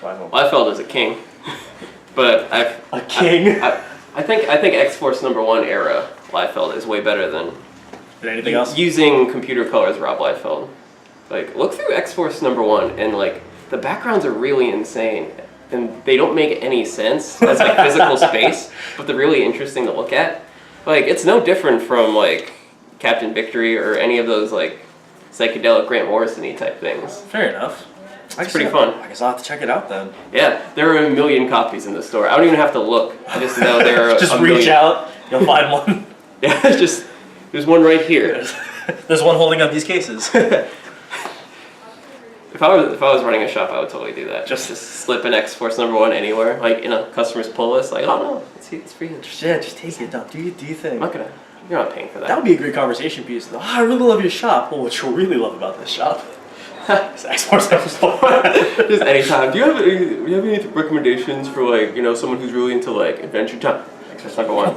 Liefeld is a king, but a king. I think X-Force #1 era Liefeld is way better than anything else. Using computer colors, Rob Liefeld. Like, look through X-Force #1, and like the backgrounds are really insane, and they don't make any sense as like physical space, but they're really interesting to look at. Like, it's no different from like Captain Victory or any of those like psychedelic Grant Morrison-y type things. Fair enough. It's pretty fun. I guess I'll have to check it out then. Yeah, there are 1 million copies in the store. I don't even have to look. I just know there are just a reach million. out, you'll find one. Yeah, there's one right here. There's one holding up these cases. If I was running a shop, I would totally do that. Just slip an X-Force #1 anywhere, like in a customer's pull list. Like, oh no, it's free. Yeah, just take it. Do you think? You're not paying for that. That would be a great conversation piece. Oh, I really love your shop. Well, what you really love about this shop is X-Force #1. Just anytime. Do you have any recommendations for like someone who's really into like Adventure Time? X-Force #1.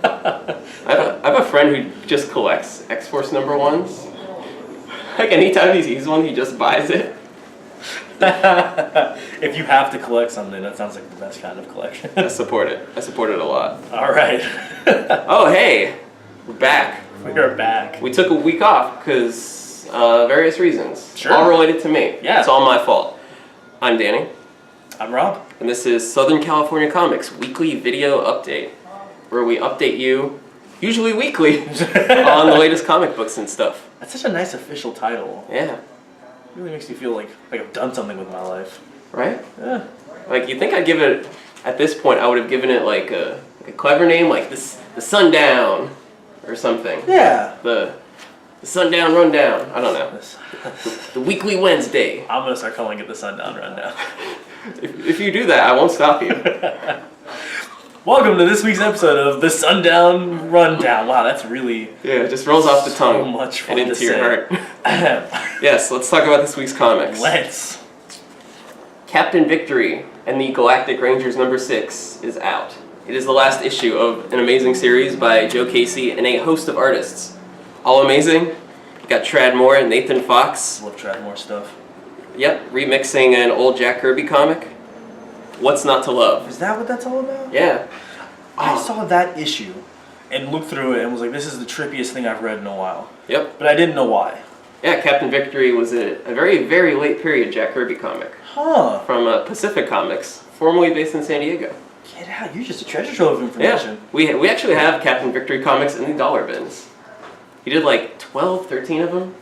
I have a friend who just collects X-Force #1s. Like, anytime he sees one, he just buys it. If you have to collect something, that sounds like the best kind of collection. I support it. I support it a lot. All right. Oh, hey. We're back. We're back. We took a week off because various reasons. Sure. All related to me. Yeah. It's all my fault. I'm Danny. I'm Rob. And this is Southern California Comics Weekly Video Update, where we update you, usually weekly, on the latest comic books and stuff. That's such a nice official title. Yeah. It really makes me feel like I've done something with my life. Right? Yeah. Like, you'd think I'd give it, at this point, I would have given it like a clever name, like the Sundown or something. Yeah. The Sundown Rundown. I don't know. The Weekly Wednesday. I'm going to start calling it the Sundown Rundown. If you do that, I won't stop you. Welcome to this week's episode of the Sundown Rundown. Wow, that's really... Yeah, it just rolls off the tongue. So much fun and into to your say. heart. Yes, let's talk about this week's comics. Let's. Captain Victory and the Galactic Rangers #6 is out. It is the last issue of an amazing series by Joe Casey and a host of artists. All amazing. You got Trad Moore and Nathan Fox. Love Trad Moore stuff. Yep, remixing an old Jack Kirby comic. What's Not to Love? Is that what that's all about? Yeah. I saw that issue and looked through it and was like, this is the trippiest thing I've read in a while. Yep. But I didn't know why. Yeah, Captain Victory was a very, very late period Jack Kirby comic. Huh. From Pacific Comics, formerly based in San Diego. Get out. You're just a treasure trove of information. Yeah. We actually have Captain Victory comics in the dollar bins. He did like 12, 13 of them.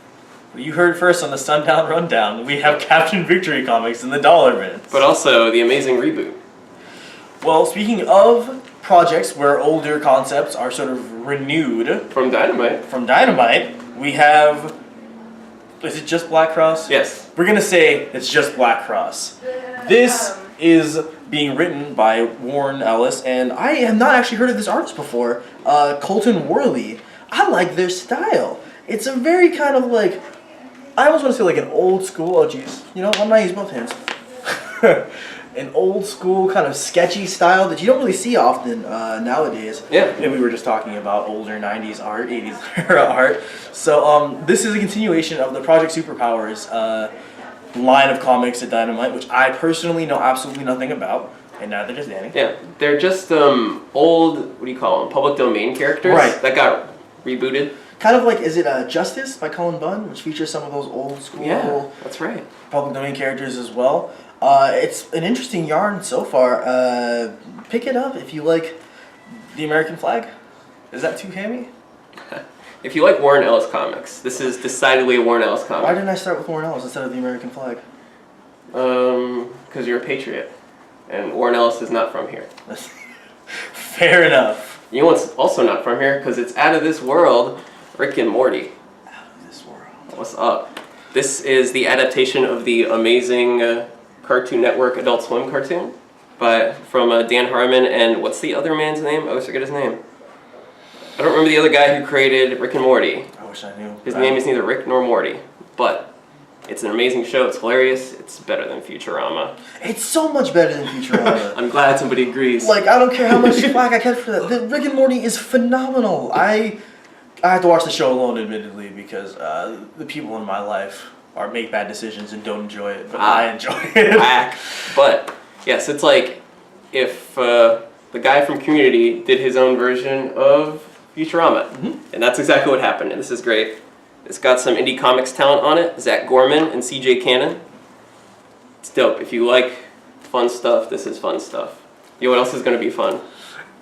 You heard first on the Sundown Rundown. We have Captain Victory comics in the dollar bins. But also the amazing reboot. Well, speaking of projects where older concepts are sort of renewed. From Dynamite, we have... Is it just Blackcross? Yes. We're going to say it's just Blackcross. This is being written by Warren Ellis, and I have not actually heard of this artist before, Colton Worley. I like their style. It's a very kind of like... I almost want to say like an old school, oh geez, why don't I use both hands? An old school kind of sketchy style that you don't really see often nowadays. Yeah. And we were just talking about older 90s art, 80s era art. So this is a continuation of the Project Superpowers line of comics at Dynamite, which I personally know absolutely nothing about, and neither does Danny. Yeah, they're just old, what do you call them, public domain characters that got rebooted. Kind of like, is it Justice by Colin Bunn, which features some of those old school that's right. public domain characters as well. It's an interesting yarn so far. Pick it up if you like the American flag. Is that too hammy? If you like Warren Ellis comics, this is decidedly a Warren Ellis comic. Why didn't I start with Warren Ellis instead of the American flag? Because you're a patriot, and Warren Ellis is not from here. Fair enough. You know what's also not from here? Because it's out of this world, Rick and Morty. Out of this world. What's up? This is the adaptation of the amazing Cartoon Network Adult Swim cartoon from Dan Harmon and what's the other man's name? I always forget his name. I don't remember the other guy who created Rick and Morty. I wish I knew. His name is neither Rick nor Morty, but it's an amazing show. It's hilarious. It's better than Futurama. It's so much better than Futurama. I'm glad somebody agrees. Like, I don't care how much flack I catch for that. Rick and Morty is phenomenal. I I have to watch the show alone, admittedly, because the people in my life make bad decisions and don't enjoy it, but I enjoy it. Whack. But yes, it's like if the guy from Community did his own version of Futurama, and that's exactly what happened. And this is great. It's got some indie comics talent on it. Zach Gorman and C.J. Cannon. It's dope. If you like fun stuff, this is fun stuff. You know what else is going to be fun?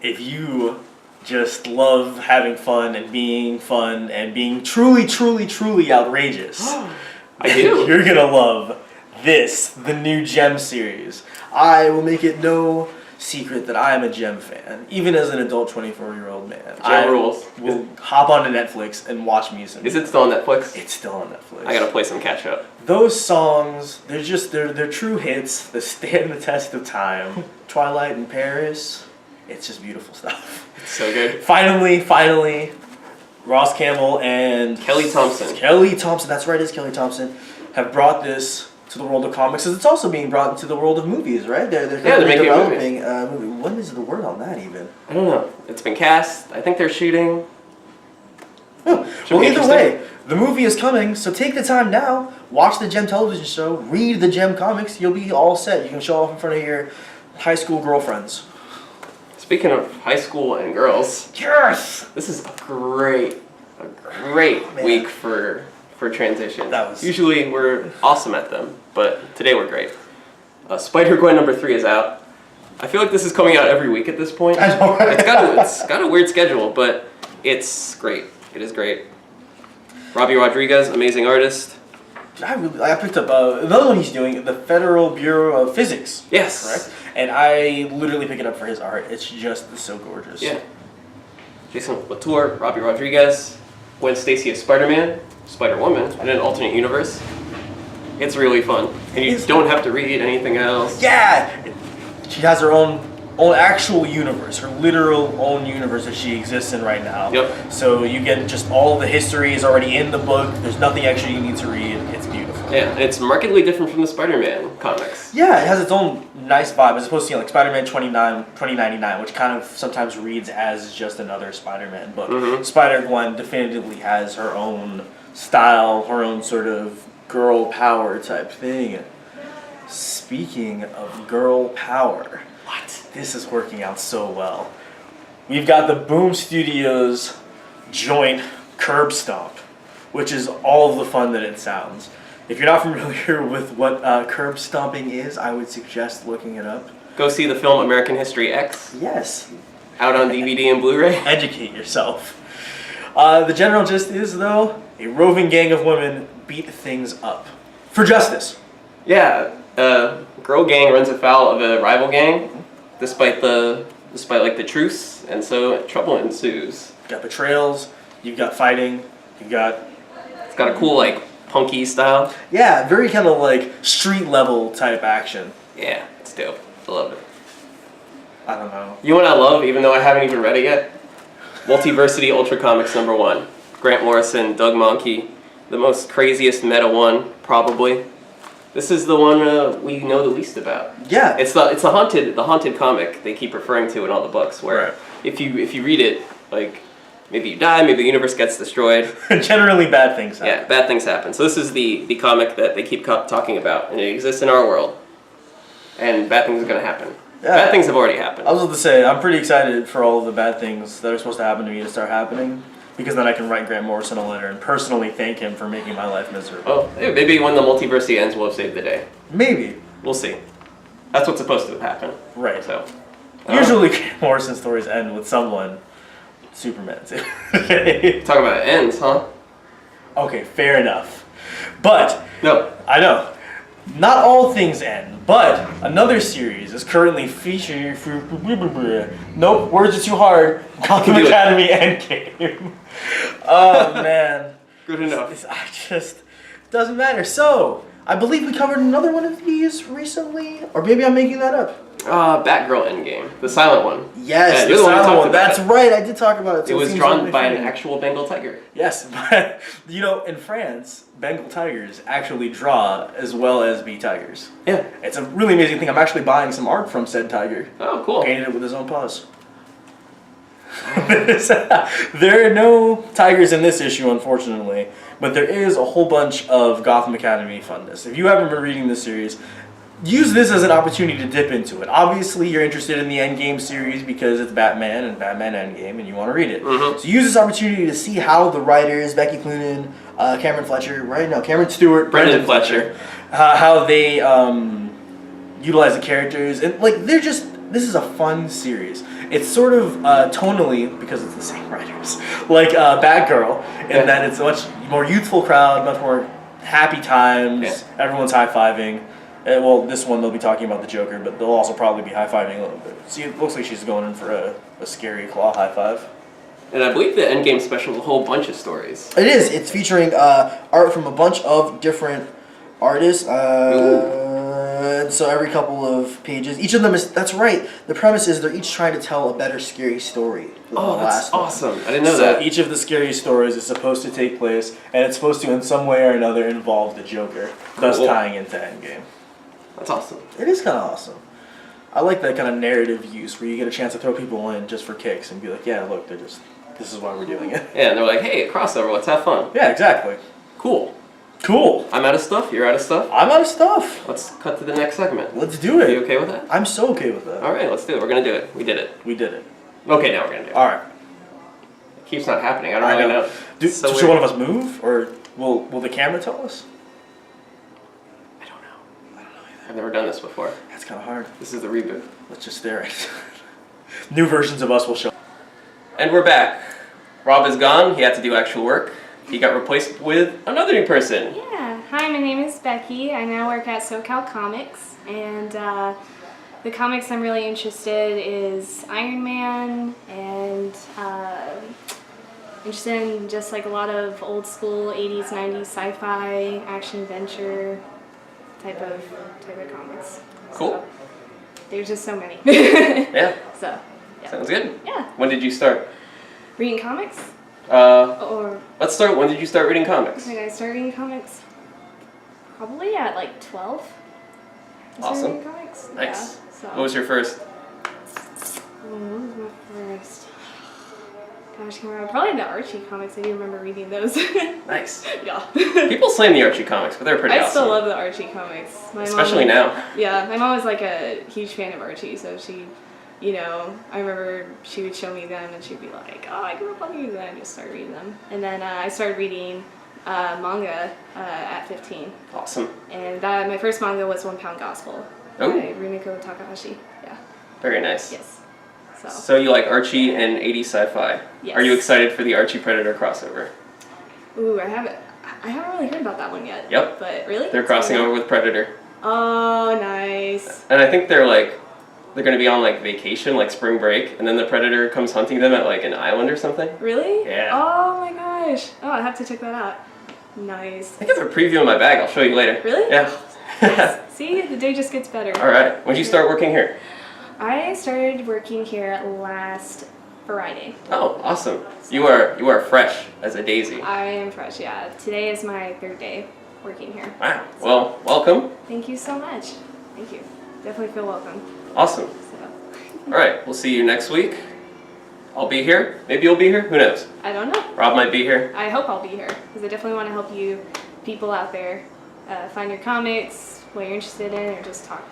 If you just love having fun and being truly, truly, truly outrageous, I do. You're going to love this, the new Gem series. I will make it no secret that I am a Gem fan, even as an adult 24-year-old man. Gem rules. Will hop onto Netflix and watch me some. Is it still on Netflix? It's still on Netflix. I gotta play some catch up. Those songs, they're true hits that stand the test of time. Twilight in Paris, it's just beautiful stuff. It's so good. Finally, Ross Campbell and Kelly Thompson. That's right, it's Kelly Thompson, have brought this to the world of comics, as it's also being brought into the world of movies, right? They're making developing a movie. What is the word on that even? I don't know. It's been cast. I think they're shooting. Well, either way, the movie is coming, so take the time now, watch the Gem television show, read the Gem comics, you'll be all set. You can show off in front of your high school girlfriends. Speaking of high school and girls, yes! This is a great week for transitions. Usually we're awesome at them, but today we're great. Spider-Gwen number 3 is out. I feel like this is coming out every week at this point. I know, right? It's got a weird schedule, but it's great. It is great. Robbie Rodriguez, amazing artist. I picked up another one he's doing, the Federal Bureau of Physics. Yes. Correct? And I literally pick it up for his art. It's just so gorgeous. Yeah. Jason Latour, Robbie Rodriguez, Gwen Stacy as Spider-Man, Spider-Woman in an alternate universe. It's really fun. And you don't have to read anything else. Yeah! She has her own actual universe, her literal own universe that she exists in right now. Yep. So you get just all the history is already in the book. There's nothing extra you need to read. It's beautiful. Yeah, and it's markedly different from the Spider-Man comics. Yeah, it has its own nice vibe as opposed to like Spider-Man 2099, which kind of sometimes reads as just another Spider-Man book. Spider-Gwen definitively has her own style, her own sort of girl power type thing. Speaking of girl power, this is working out so well. We've got the Boom Studios joint Curb Stomp, which is all of the fun that it sounds. If you're not familiar with what curb stomping is, I would suggest looking it up. Go see the film American History X. Yes. Out on DVD and Blu-ray. Educate yourself. The general gist is, though, a roving gang of women beat things up for justice. Yeah, girl gang runs afoul of a rival gang, despite like the truce, and so trouble ensues. You've got betrayals, you've got fighting, it's got a cool like punky style. Yeah, very kind of like street level type action. Yeah, it's dope. I love it. I don't know. You know what I love, even though I haven't even read it yet? Multiversity Ultra Comics number 1. Grant Morrison, Doug Mahnke, the most craziest meta one, probably. This is the one we know the least about. Yeah. It's the haunted comic they keep referring to in all the books, where right. if you read it, like maybe you die, maybe the universe gets destroyed. Generally bad things happen. Yeah, bad things happen. So this is the comic that they keep talking about, and it exists in our world. And bad things are going to happen. Yeah. Bad things have already happened. I was about to say, I'm pretty excited for all of the bad things that are supposed to happen to me to start happening. Because then I can write Grant Morrison a letter and personally thank him for making my life miserable. Oh, maybe when the multiversity ends, we'll have saved the day. Maybe. We'll see. That's what's supposed to happen. Right. So. Usually Grant Morrison stories end with someone Superman too. Talk about ends, huh? Okay, fair enough. But no, I know. Not all things end, but another series is currently featuring. Nope, words are too hard. Gotham Academy Endgame. Oh man. Good enough. I just doesn't matter. So I believe we covered another one of these recently, or maybe I'm making that up. Batgirl Endgame, the silent one. Yes, the silent one. That's right. I did talk about it. So it was drawn by an actual Bengal tiger. Yes, but in France, Bengal tigers actually draw as well as be tigers. Yeah, it's a really amazing thing. I'm actually buying some art from said tiger. Oh, cool. Painted it with his own paws. There are no tigers in this issue, unfortunately, but there is a whole bunch of Gotham Academy funness. If you haven't been reading this series, use this as an opportunity to dip into it. Obviously, you're interested in the Endgame series because it's Batman and Batman Endgame, and you want to read it. Mm-hmm. So use this opportunity to see how the writers, Becky Cloonan, Cameron Stewart, Brendan Fletcher. how they utilize the characters, and like this is a fun series. It's sort of tonally, because it's the same writers, like Batgirl, in that it's a much more youthful crowd, much more happy times. Yeah. Everyone's high-fiving. Well, this one they'll be talking about the Joker, but they'll also probably be high-fiving a little bit. See, it looks like she's going in for a scary claw high-five. And I believe the Endgame special is a whole bunch of stories. It is. It's featuring art from a bunch of different artists. And so every couple of pages, each of them is, that's right, the premise is they're each trying to tell a better scary story than Oh, the that's last one. awesome. I didn't know So that. each of the scary stories is supposed to take place, and it's supposed to in some way or another involve the Joker, thus Cool. tying into Endgame. That's awesome. It is kind of awesome. I like that kind of narrative use where you get a chance to throw people in just for kicks and be like, yeah, look, this is why we're doing it. Yeah, and they're like, hey, crossover, let's have fun. Yeah, exactly. Cool. Cool. I'm out of stuff, you're out of stuff. I'm out of stuff. Let's cut to the next segment. Let's do Are you it. okay with that? I'm so okay with that. Alright, let's do it. We're gonna do it. We did it. We did it. Okay, now we're gonna do it. All right. It keeps not happening. I don't really know. It's so Should weird. one of us move, or will the camera tell us? I don't know. I've never done this before. That's kind of hard. This is the reboot. Let's just stare at it. New versions of us will show. And we're back. Rob is gone. He had to do actual work. He got replaced with another new person. Yeah, hi, my name is Becky. I now work at SoCal Comics, and the comics I'm really interested is Iron Man, and interested in just like a lot of old school 80s, 90s sci-fi, action adventure type of comics. Cool. So, there's just so many. Yeah. So, yeah. Sounds good. Yeah. When did you start? Reading comics? Or Let's start. When did you start reading comics? I started reading comics probably at like 12. I started Awesome. reading comics. Nice. Yeah, so. What was your first? What was my first? Gosh, I can't remember. Probably the Archie comics. I do remember reading those. Nice. Yeah. People slam the Archie comics, but they're pretty I awesome. still love the Archie comics. Especially now. Yeah, my mom was like a huge fan of Archie, so she, I remember she would show me them and she'd be like, oh, I grew up on these, and I just started reading them. And then I started reading manga at 15. Awesome. And my first manga was One Pound Gospel by Oh. Rumiko Takahashi. Yeah. Very nice. Yes. So you like Archie and 80s sci-fi. Yes. Are you excited for the Archie Predator crossover? Ooh, I haven't really heard about that one yet. Yep. But really? They're crossing over with Predator. Oh, nice. And I think they're going to be on like vacation, like spring break, and then the Predator comes hunting them at like an island or something. Really? Yeah. Oh my gosh. Oh, I have to check that out. Nice. I have a preview in my bag. I'll show you later. Really? Yeah. Yes. See, the day just gets better. All right. When did you start working here? I started working here last Friday. Oh, awesome. You are fresh as a daisy. I am fresh, yeah. Today is my third day working here. Wow. Well, welcome. Thank you so much. Thank you. Definitely feel welcome. Awesome. So, All right. We'll see you next week. I'll be here. Maybe you'll be here. Who knows? I don't know. Rob might be here. I hope I'll be here because I definitely want to help you people out there find your comics, what you're interested in, or just talk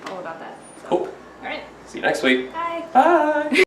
all about that. So, Cool. all right. See you next week. Bye. Bye.